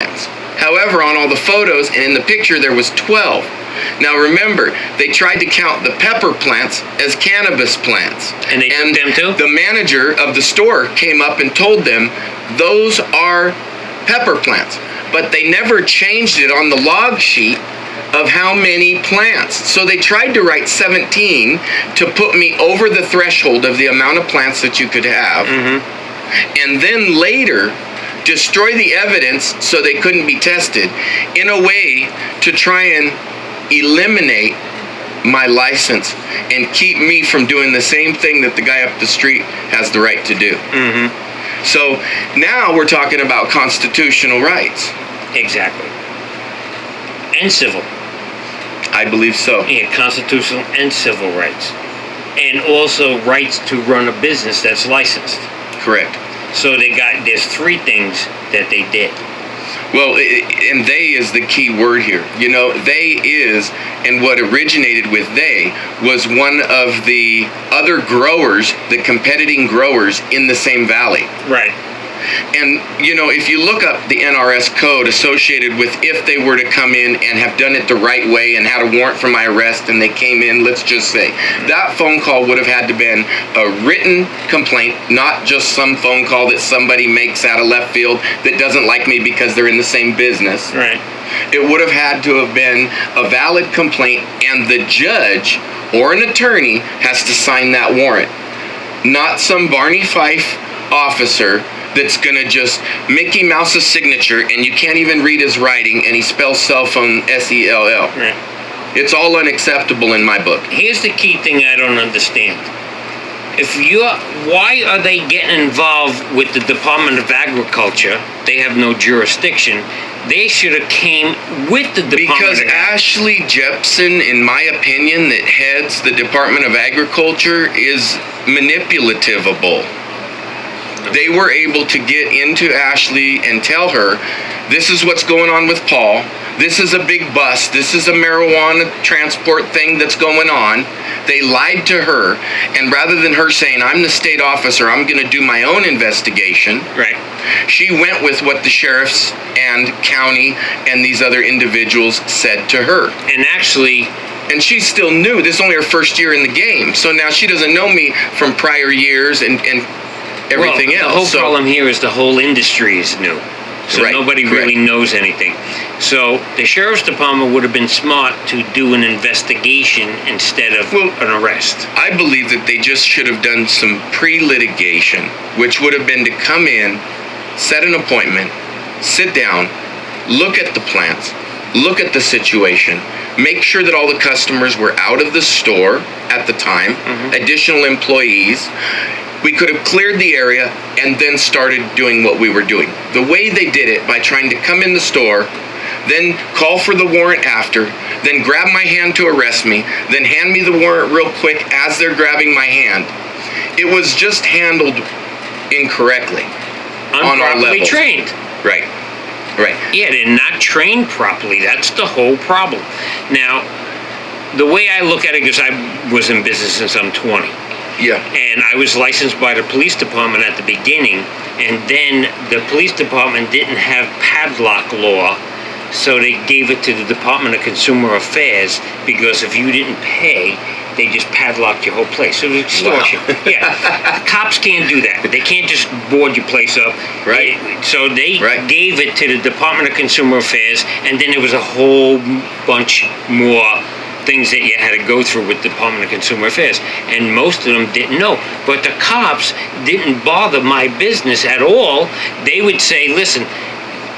plants. However, on all the photos and in the picture, there was 12. Now remember, they tried to count the pepper plants as cannabis plants. And they took them too? The manager of the store came up and told them those are pepper plants. But they never changed it on the log sheet of how many plants. So they tried to write 17 to put me over the threshold of the amount of plants that you could have. And then later destroy the evidence so they couldn't be tested in a way to try and eliminate my license and keep me from doing the same thing that the guy up the street has the right to do. So now we're talking about constitutional rights. Exactly. And civil. I believe so. Yeah, constitutional and civil rights. And also rights to run a business that's licensed. Correct. So there's 3 things that they did. Well, and they is the key word here. You know, they is, and what originated with they was one of the other growers, the competing growers in the same valley. Right. And, you know, if you look up the NRS code associated with if they were to come in and have done it the right way and had a warrant for my arrest and they came in, let's just say, that phone call would have had to been a written complaint, not just some phone call that somebody makes out of left field that doesn't like me because they're in the same business. Right. It would have had to have been a valid complaint, and the judge or an attorney has to sign that warrant. Not some Barney Fife officer that's gonna just Mickey Mouse a signature and you can't even read his writing and he spells cell phone S-E-L-L. Right. It's all unacceptable in my book. Here's the key thing I don't understand. Why are they getting involved with the Department of Agriculture? They have no jurisdiction. They should have came with the Department Because of Ashley Jepson, in my opinion, that heads the Department of Agriculture is manipulativable. They were able to get into Ashley and tell her, this is what's going on with Paul. This is a big bust. This is a marijuana transport thing that's going on. They lied to her, and rather than her saying, I'm the state officer, I'm going to do my own investigation, Right. she went with what the sheriffs and county and these other individuals said to her. And actually, And she's still new. This is only her first year in the game. So now she doesn't know me from prior years and everything else. The whole problem here is the whole industry is new. So Right, nobody correct. really knows anything. So the sheriff's department would have been smart to do an investigation instead of an arrest. I believe that they just should have done some pre-litigation, which would have been to come in, set an appointment, sit down, look at the plants, look at the situation, make sure that all the customers were out of the store at the time, additional employees. We could have cleared the area and then started doing what we were doing. The way they did it, by trying to come in the store, then call for the warrant after, then grab my hand to arrest me, then hand me the warrant real quick as they're grabbing my hand. It was just handled incorrectly on our Improperly levels. trained. Right, right. Yeah, they're not trained properly. That's the whole problem. Now, the way I look at it, because I was in business since I'm 20. Yeah. And I was licensed by the police department at the beginning, and then the police department didn't have padlock law, so they gave it to the Department of Consumer Affairs, because if you didn't pay, they just padlocked your whole place. So it was extortion. Wow. Yeah. Cops can't do that. They can't just board your place up. Right. So they Right. gave it to the Department of Consumer Affairs, and then there was a whole bunch more things that you had to go through with Department of Consumer Affairs, and most of them didn't know. But the cops didn't bother my business at all. They would say, listen,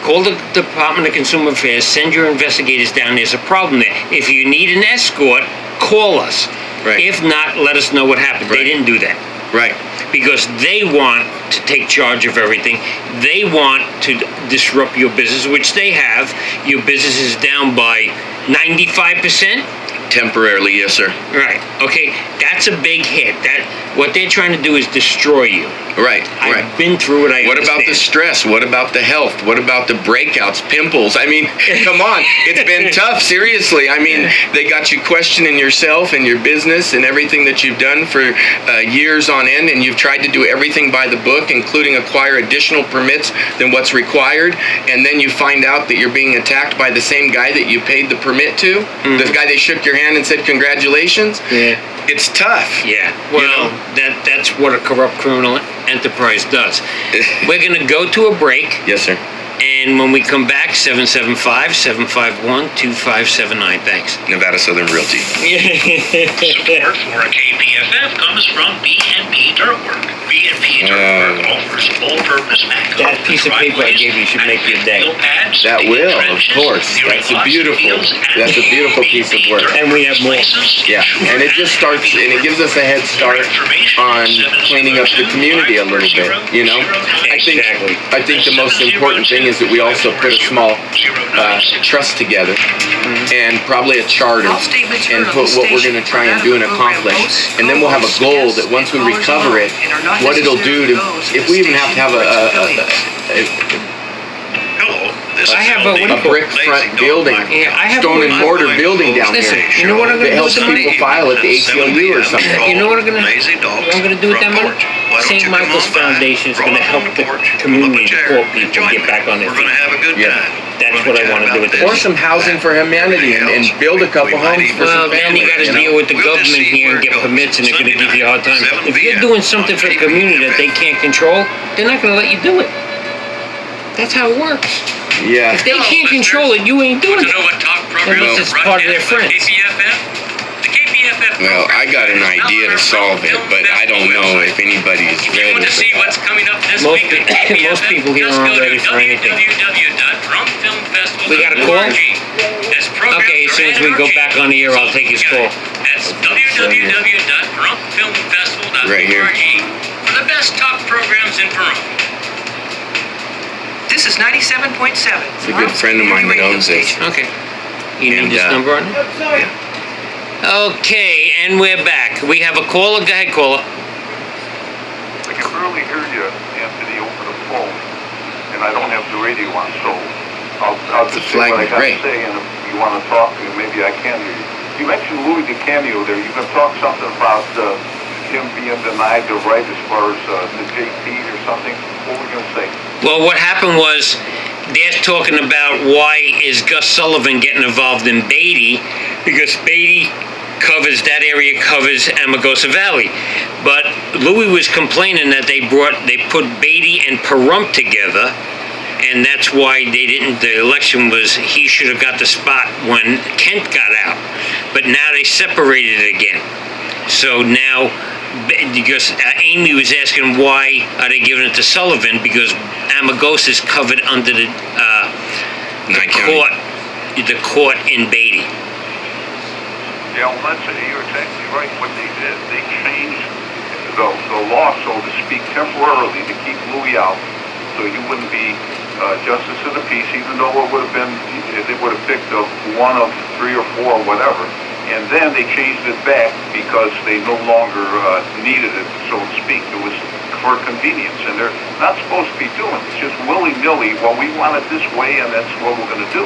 call the Department of Consumer Affairs, send your investigators down, there's a problem there. If you need an escort, call us. Right. If not, let us know what happened. Right. They didn't do that. Right. Because they want to take charge of everything. They want to disrupt your business, which they have. Your business is down by 95%. Temporarily, yes, sir. Right. Okay. That's a big hit. That what they're trying to do is destroy you. Right, I've right. been through it. I What about the understand. stress? What about the health? What about the breakouts, pimples? I mean, come on. It's been tough, seriously. I mean, they got you questioning yourself and your business and everything that you've done for years on end, and you've tried to do everything by the book, including acquire additional permits than what's required, and then you find out that you're being attacked by the same guy that you paid the permit to, the guy that shook your hand and said congratulations. Yeah. It's tough. Yeah. Well, that's what a corrupt criminal enterprise does. We're gonna go to a break. Yes, sir. And when we come back, 775-751-2579. Thanks. Nevada Southern Realty. Support for KPFF comes from B&P Dirtwork. B&P Dirtwork offers all-purpose backhoe. That piece of paper I gave you should make your day. That will, of course. That's a beautiful piece of work. And we have more. Yeah, and it just starts, and it gives us a head start on cleaning up the community a little bit, you know? Exactly. I think the most important thing is that we also put a small trust together and probably a charter and put what we're going to try and do and accomplish. And then we'll have a goal that once we recover it, what it'll do to, if we even have to have Hello, this I is have a- LD. what do a brick front building, Yeah, I have stone and mortar building down Listen, here you know what I'm that gonna do helps with the money? people file at the ACLU or something. You know what I'm gonna do with that money? St. Michael's Foundation is gonna help the community, the poor people get back on their We're gonna feet. have a good Yeah. time. That's what I wanna do with it. Or some housing for humanity and build a couple homes for Well, some then families. you gotta you know? deal with the government here and get permits, and they're gonna give you a hard time. If you're doing something for the community that they can't control, they're not gonna let you do it. That's how it works. Yeah. If they can't control it, you ain't doing Want to it. know what talk Unless program it's part of their friends. KPFF? The KPFF Well, I got an program is idea to now on our solve it, Film but I don't Festival know website. if anybody's If you ready want to for see that. what's coming up this Most week at pe- KPFF, most people here just aren't go ready to for anything. www.drunkfilmfestival.org. We got a call? As programs Okay, as soon as we go are back on the air, I'll take his call. That's www.drunkfilmfestival.org Right here. for the best talk programs in Pahrump. This is 97.7. It's a good friend of mine that owns this. Okay. You need And, this number on it? Okay, and we're back. We have a caller. Go ahead, caller. I can barely hear you, Anthony, over the phone, and I don't have the radio on, so I'll The just say flag what I is got great. to say, and if you want to talk to me, maybe I can hear you. You mentioned Louis DeCamio there. You can talk something about him being denied the right as far as the JP or something. What were we going to say? Well, what happened was they're talking about why is Gus Sullivan getting involved in Beatty, because Beatty that area covers Amargosa Valley. But Louis was complaining that they put Beatty and Pahrump together, and that's why the election was, he should have got the spot when Kent got out. But now they separated it again. So now, because Amy was asking why are they giving it to Sullivan, because Amargosa is covered under the Nye County. court in Beatty. Yeah, well, you're exactly right. What they did, they changed the law, so to speak, temporarily to keep Louis out, so you wouldn't be justice of the peace, even though it would have been, they would have picked one of 3 or 4, whatever. And then they changed it back because they no longer needed it, so to speak. It was for convenience, and they're not supposed to be doing it. It's just willy-nilly, well, we want it this way, and that's what we're going to do.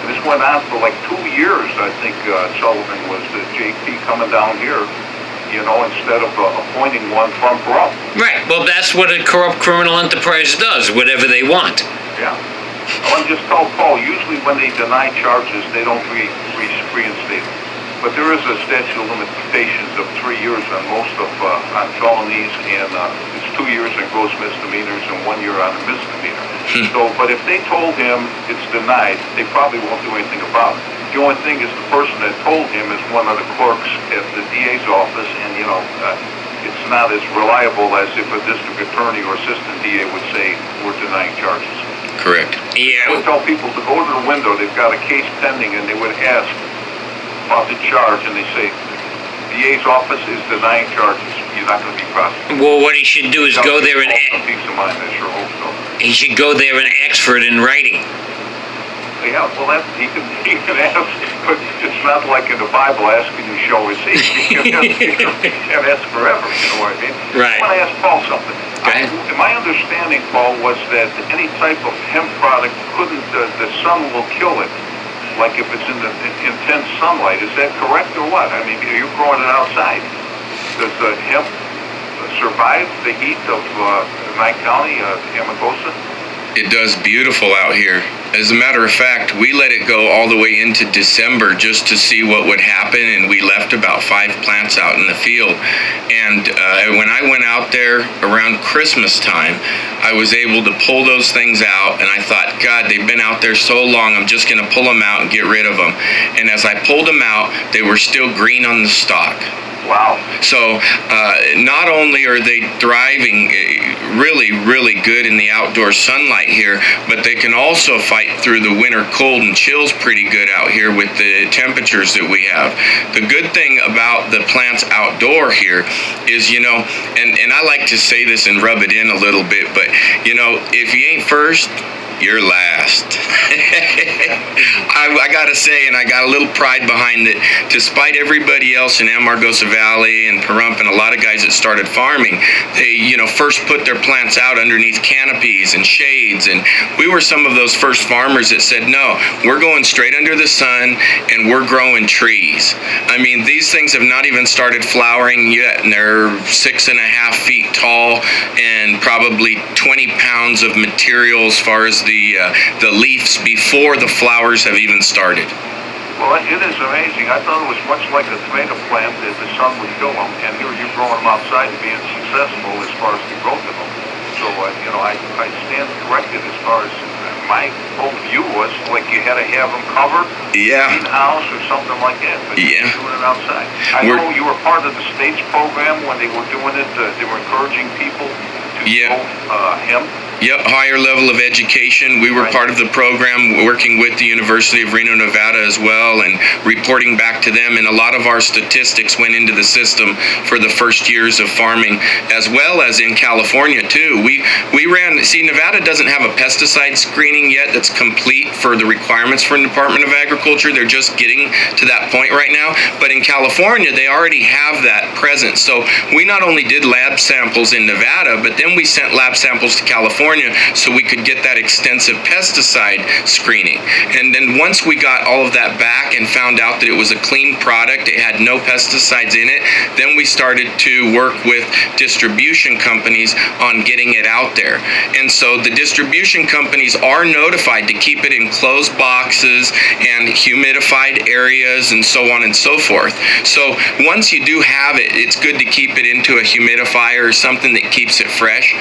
And this went on for like 2 years, I think, Sullivan was the JP coming down here, instead of appointing one from Pahrump. Right. Well, that's what a corrupt criminal enterprise does, whatever they want. Yeah. I want to just tell Paul, usually when they deny charges, they don't reinstate them. But there is a statute of limitations of 3 years on most of, on felonies, and it's 2 years on gross misdemeanors and 1 year on a misdemeanor. So, but if they told him it's denied, they probably won't do anything about it. The only thing is the person that told him is one of the clerks at the DA's office, and it's not as reliable as if a district attorney or assistant DA would say, we're denying charges. Correct. I Yeah. would tell people to go to the window, they've got a case pending, and they would ask about the charge, and they say, DA's office is denying charges. You're not going to be prosecuted. Well, what he should do is go there and Some peace of mind, I sure hope so. he should go there and ask for it in writing. They else. Well, he can ask, but it's not like in the Bible asking you show his seed. And that's forever, you know what I mean? Right. I want to ask Paul something. Go ahead. My understanding, Paul, was that any type of hemp product couldn't, the sun will kill it. Like if it's in the intense sunlight. Is that correct or what? I mean, you're growing it outside. Does the hemp survive the heat of Nye County, Amargosa? It does beautiful out here. As a matter of fact, we let it go all the way into December just to see what would happen, and we left about 5 plants out in the field. And when I went out there around Christmas time, I was able to pull those things out, and I thought, God, they've been out there so long, I'm just gonna pull them out and get rid of them. And as I pulled them out, they were still green on the stalk. Wow. So not only are they thriving really, really good in the outdoor sunlight here, but they can also fight through the winter cold and chills pretty good out here with the temperatures that we have. The good thing about the plants outdoor here is, you know, and I like to say this and rub it in a little bit, but, you know, if you ain't first, you're last. I gotta say, and I got a little pride behind it, despite everybody else in Amargosa Valley and Pahrump and a lot of guys that started farming, they, you know, first put their plants out underneath canopies and shades, and we were some of those first farmers that said, no, we're going straight under the sun and we're growing trees. I mean, these things have not even started flowering yet, and they're 6.5 feet tall and probably 20 pounds of material as far as the leaves before the flowers have even started. Well, it is amazing. I thought it was much like a tomato plant that the sun would kill them, and here you're growing them outside and being successful as far as the growth of them. So, you know, I stand corrected as far as my whole view was like you had to have them covered, Yeah. greenhouse or something like that, but Yeah. you're doing it outside. I We're- know you were part of the states program when they were doing it. They were encouraging people to Yeah. grow hemp. Yep, higher level of education. We were Right. part of the program working with the University of Reno, Nevada as well, and reporting back to them. And a lot of our statistics went into the system for the first years of farming, as well as in California too. We ran, see, Nevada doesn't have a pesticide screening yet that's complete for the requirements for the Department of Agriculture. They're just getting to that point right now. But in California, they already have that present. So we not only did lab samples in Nevada, but then we sent lab samples to California so we could get that extensive pesticide screening. And then once we got all of that back and found out that it was a clean product, it had no pesticides in it, then we started to work with distribution companies on getting it out there. And so the distribution companies are notified to keep it in closed boxes and humidified areas and so on and so forth. So once you do have it, it's good to keep it into a humidifier or something that keeps it fresh,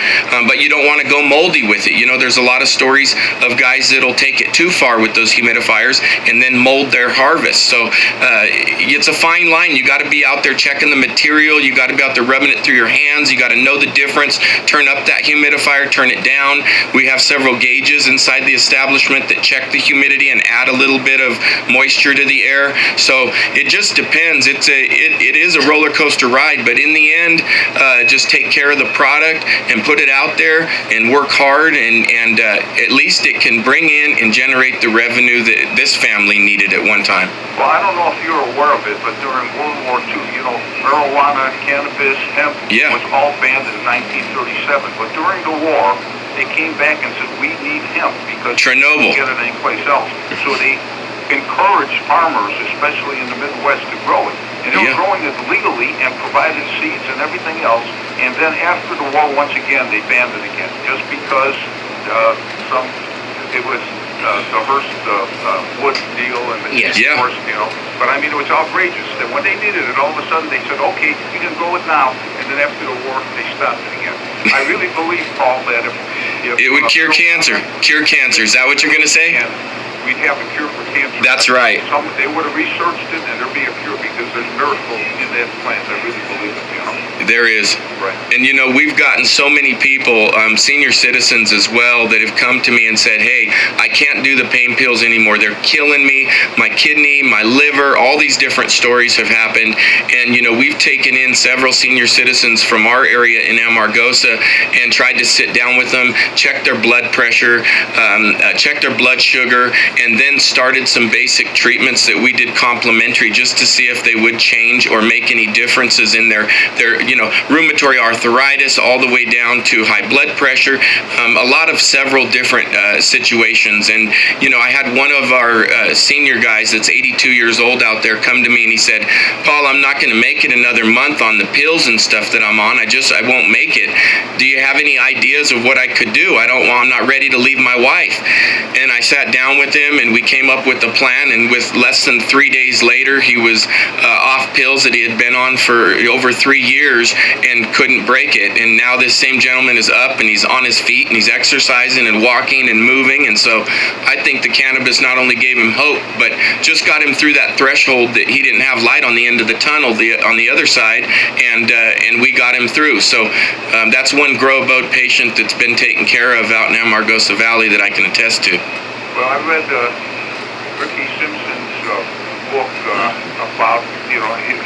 but you don't want to go moldy with it. You know, there's a lot of stories of guys that'll take it too far with those humidifiers and then mold their harvest. So it's a fine line. You got to be out there checking the material. You got to be out there rubbing it through your hands. You got to know the difference. Turn up that humidifier, turn it down. We have several gauges inside the establishment that check the humidity and add a little bit of moisture to the air. So it just depends. It is a roller coaster ride, but in the end, just take care of the product and put it out there and work hard, and at least it can bring in and generate the revenue that this family needed at one time. Well, I don't know if you're aware of it, but during World War II, you know, marijuana, cannabis, hemp Yeah. was all banned in 1937. But during the war, they came back and said, we need hemp because Chernobyl. we can't get it anyplace else. So they encouraged farmers, especially in the Midwest, to grow it. And they Yeah. were growing it legally and provided seeds and everything else. And then after the war, once again, they banned it again, just because it was the Hearst wood deal and the Yes. Yeah. horse, you know. But I mean, it was outrageous that when they needed it, all of a sudden they said, okay, you can grow it now. And then after the war, they stopped it again. I really believe, Paul, that if It would cure cancer. Cure cancer. Is that what you're going to say? and we'd have a cure for cancer. That's right. They would have researched it, and there'd be a cure because there's miracles in there's plans. I really believe it, you know? There is. Right. And we've gotten so many people, senior citizens as well, that have come to me and said, hey, I can't do the pain pills anymore. They're killing me, my kidney, my liver, all these different stories have happened. And, we've taken in several senior citizens from our area in Amargosa and tried to sit down with them, check their blood pressure, check their blood sugar, and then started some basic treatments that we did complimentary just to see if they would change or make any differences in their rheumatoid arthritis, all the way down to high blood pressure, a lot of several different situations. And, I had one of our senior guys that's 82 years old out there come to me and he said, Paul, I'm not going to make it another month on the pills and stuff that I'm on. I won't make it. Do you have any ideas of what I could do? I'm not ready to leave my wife. And I sat down with him and we came up with a plan, and with less than 3 days later, he was off pills that he had been on for over 3 years and couldn't break it. And now this same gentleman is up and he's on his feet and he's exercising and walking and moving. And so I think the cannabis not only gave him hope, but just got him through that threshold that he didn't have light on the end of the tunnel on the other side, and we got him through. So that's one Grow a Boat patient that's been taken care of out in Amargosa Valley that I can attest to. Well, I read Ricky Simpson's book about,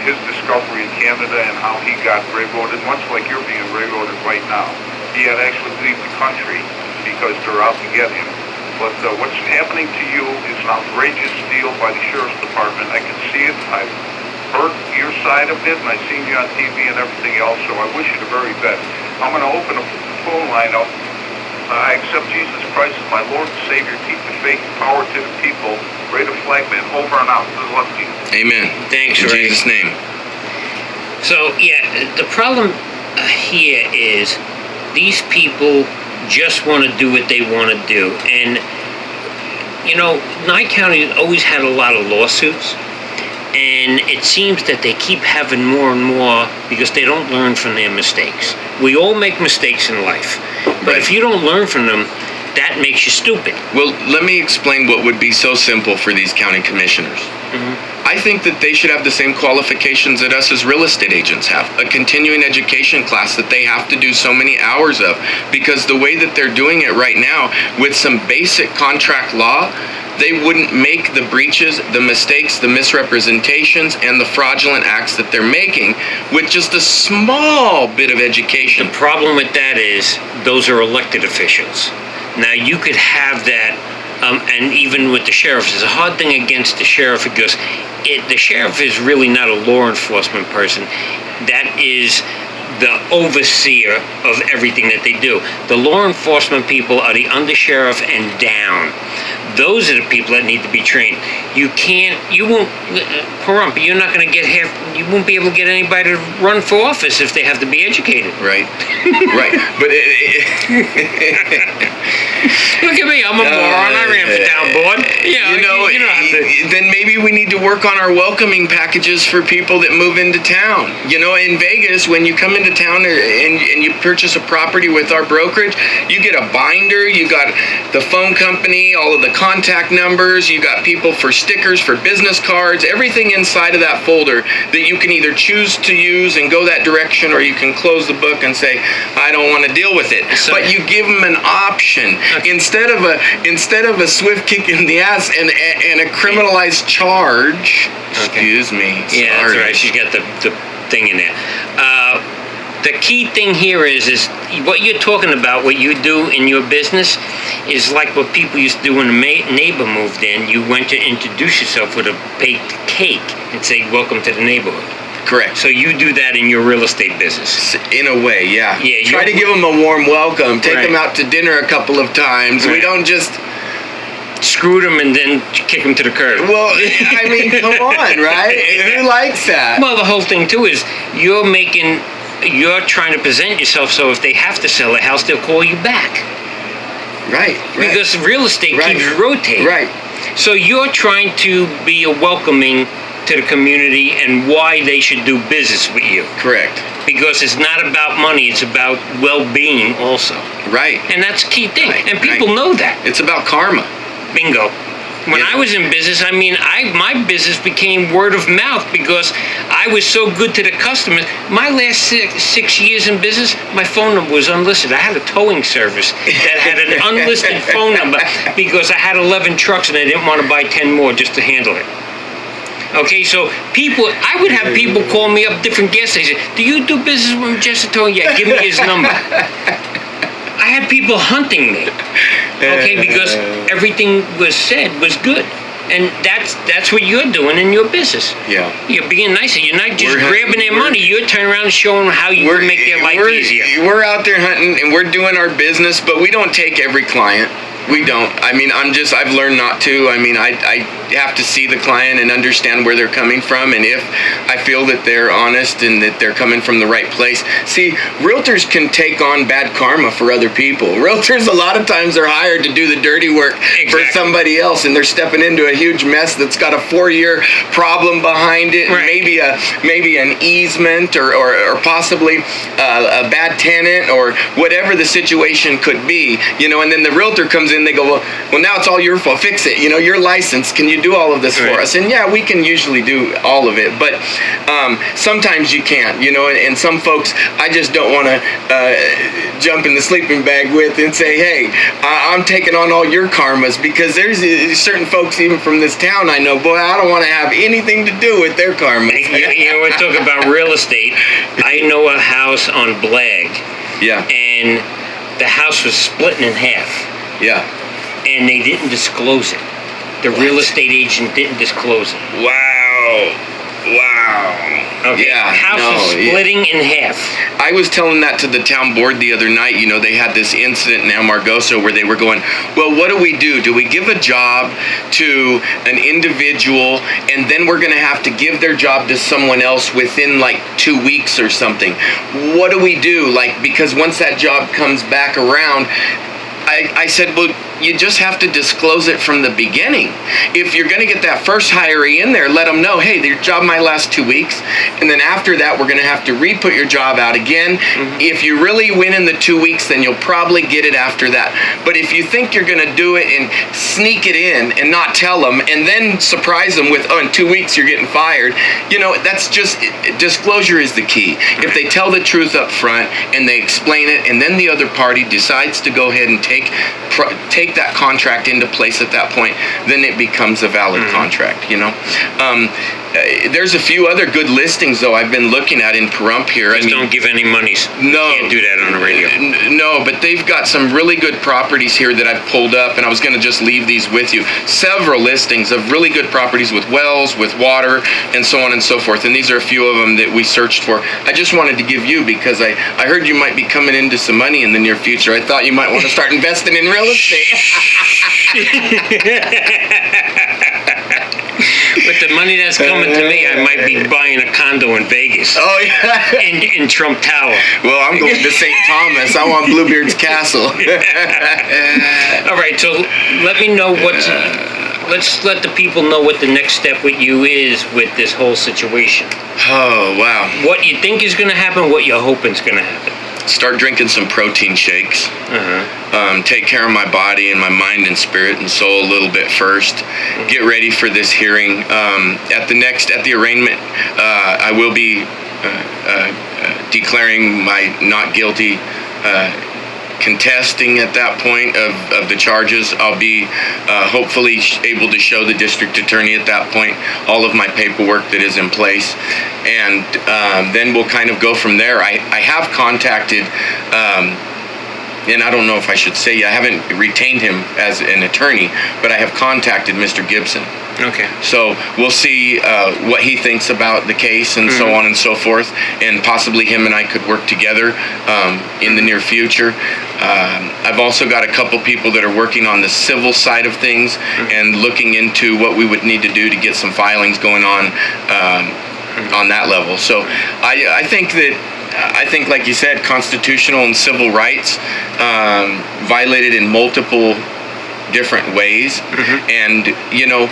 his discovery in Canada and how he got railroaded, much like you're being railroaded right now. He had actually leave the country because they're out to get him. But what's happening to you is an outrageous deal by the Sheriff's Department. I can see it. I've heard your side of it, and I've seen you on TV and everything else, so I wish you the very best. I'm going to open a phone line up. I accept Jesus Christ as my Lord and Savior. Keep the faith and power to the people. Ray the Flagman, over and out. Good luck to you. Amen. Thanks, In Ray. Jesus' name. So, the problem here is these people just want to do what they want to do. And, Nye County has always had a lot of lawsuits. And it seems that they keep having more and more because they don't learn from their mistakes. We all make mistakes in life. But Right. if you don't learn from them, that makes you stupid. Well, let me explain what would be so simple for these county commissioners. I think that they should have the same qualifications that us as real estate agents have, a continuing education class that they have to do so many hours of, because the way that they're doing it right now with some basic contract law, they wouldn't make the breaches, the mistakes, the misrepresentations, and the fraudulent acts that they're making with just a small bit of education. The problem with that is those are elected officials. Now, you could have that, and even with the sheriff, it's a hard thing against the sheriff because the sheriff is really not a law enforcement person. That is the overseer of everything that they do. The law enforcement people are the undersheriff and down. Those are the people that need to be trained. You won't you won't be able to get anybody to run for office if they have to be educated. Right, right. But Look at me, I'm a moron. I ran for town board. You don't have to. Then maybe we need to work on our welcoming packages for people that move into town. In Vegas, when you come into town and you purchase a property with our brokerage, you get a binder, you got the phone company, all of the contact numbers, you got people for stickers, for business cards, everything inside of that folder that you can either choose to use and go that direction, or you can close the book and say, I don't want to deal with it. But you give them an option. Instead of a swift kick in the ass and a criminalized charge. Excuse me. Yeah, that's right. She's got the thing in there. The key thing here is what you're talking about, what you do in your business is like what people used to do when a neighbor moved in. You went to introduce yourself with a baked cake and say, welcome to the neighborhood. Correct. So you do that in your real estate business. In a way, yeah. Yeah. Try to give them a warm welcome. Take them out to dinner a couple of times. Right. We don't just screw them and then kick them to the curb. Well, I mean, come on, right? Who likes that? Well, the whole thing too is you're trying to present yourself so if they have to sell a house, they'll call you back. Right. Because real estate keeps rotating. Right. So you're trying to be a welcoming to the community and why they should do business with you. Correct. Because it's not about money, it's about well-being also. Right. And that's a key thing. Right. And people know that. It's about karma. Bingo. When I was in business, I mean, my business became word of mouth because I was so good to the customers. My last six years in business, my phone number was unlisted. I had a towing service that had an unlisted phone number because I had 11 trucks and I didn't want to buy 10 more just to handle it. Okay, so I would have people call me up, different gas stations. Do you do business with Jesse Towing? Yeah, give me his number. I had people hunting me, okay, because everything was said was good. And that's what you're doing in your business. Yeah. You're being nicer. You're not just We're grabbing their money. You're turning around and showing them how you can make their life easier. We're out there hunting and we're doing our business, but we don't take every client. We don't. I mean, I've learned not to. I mean, I have to see the client and understand where they're coming from, and if I feel that they're honest and that they're coming from the right place. See, realtors can take on bad karma for other people. Realtors, a lot of times, are hired to do the dirty work for somebody else, and they're stepping into a huge mess that's got a 4-year problem behind it, right. maybe an easement or possibly a bad tenant or whatever the situation could be, you know, and then the realtor comes in, they go, well, now it's all your fault, fix it, you know, you're licensed, can you do all of this for us? And yeah, we can usually do all of it, but sometimes you can't, you know, and some folks I just don't want to jump in the sleeping bag with and say, hey, I'm taking on all your karmas, because there's certain folks even from this town I know, boy, I don't want to have anything to do with their karma. You know, we're talking about real estate. I know a house on Blag, Yeah, and the house was splitting in half. yeah. And they didn't disclose it. The real estate agent didn't disclose it. Wow. Okay. Yeah, House no, is yeah. splitting in half. I was telling that to the town board the other night. You know, they had this incident in Amargosa where they were going, well, what do we do? Do we give a job to an individual and then we're going to have to give their job to someone else within like 2 weeks or something? What do we do? Like, because once that job comes back around, I said, well, you just have to disclose it from the beginning. If you're going to get that first hiree in there, let them know, hey, your job might last 2 weeks. And then after that, we're going to have to re-put your job out again. Mm-hmm. If you really win in the 2 weeks, then you'll probably get it after that. But if you think you're going to do it and sneak it in and not tell them and then surprise them with, oh, in 2 weeks you're getting fired, you know, that's just, disclosure is the key. If they tell the truth up front and they explain it, and then the other party decides to go ahead and take that contract into place at that point, then it becomes a valid contract, you know. There's a few other good listings, though, I've been looking at in Pahrump here. Just don't give any monies. No. You can't do that on the radio. No, but they've got some really good properties here that I've pulled up, and I was going to just leave these with you. Several listings of really good properties with wells, with water, and so on and so forth. And these are a few of them that we searched for. I just wanted to give you, because I heard you might be coming into some money in the near future. I thought you might want to start investing in real estate. With the money that's coming to me, I might be buying a condo in Vegas. Oh, yeah. In Trump Tower. Well, I'm going to St. Thomas. I want Bluebeard's Castle. All right, so let me know let's let the people know what the next step with you is with this whole situation. Oh, wow. What you think is going to happen, what you're hoping is going to happen. Start drinking some protein shakes. Take care of my body and my mind and spirit and soul a little bit first. Get ready for this hearing. At the arraignment, I will be declaring my not guilty, contesting at that point of the charges. I'll be hopefully able to show the district attorney at that point all of my paperwork that is in place, and then we'll kind of go from there. I have contacted, and I don't know if I should say, I haven't retained him as an attorney, but I have contacted Mr. Gibson. Okay. So we'll see what he thinks about the case and so on and so forth, and possibly him and I could work together in the near future. I've also got a couple people that are working on the civil side of things and looking into what we would need to do to get some filings going on that level. So I think, like you said, constitutional and civil rights violated in multiple different ways, and you know,